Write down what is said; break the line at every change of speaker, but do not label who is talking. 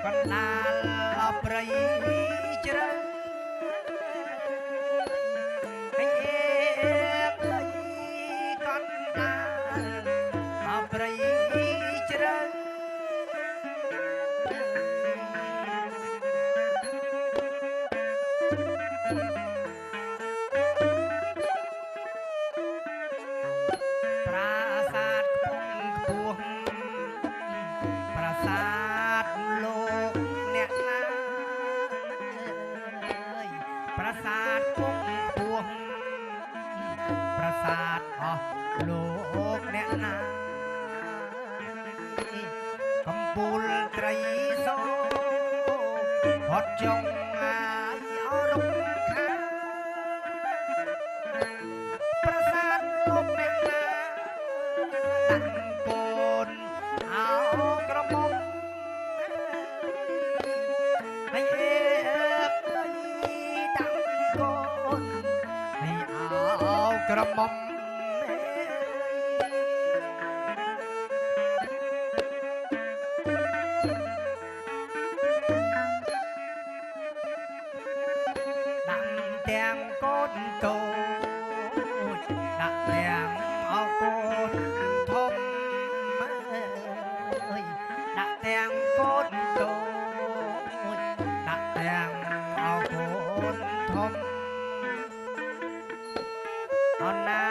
កណ្ដាលព្រៃជ្រៅអេព្រៃកណ្ដាលព្រៃជ្រៅប្រាសាទខ្ពង់ខ្ពស់ប្រាសាទលោកអ្នកណាប្រាសាទខ្ពង់ខ្ពស់ប្រាសាទអស់លោកអ្នកណាកំពូលត្រីសហត់ចុងអាយអរំខានប្រាសាទលោកអ្នកណាតាំងកូនអោក្រមុំហើយអើតាំងកូនហើយអោក្រមុំទាំងកូនតូចដាក់ទាំងអោកូនធំអើយដាក់ទាំងកូនតូចដាក់ទាំងអោកូនធំអណា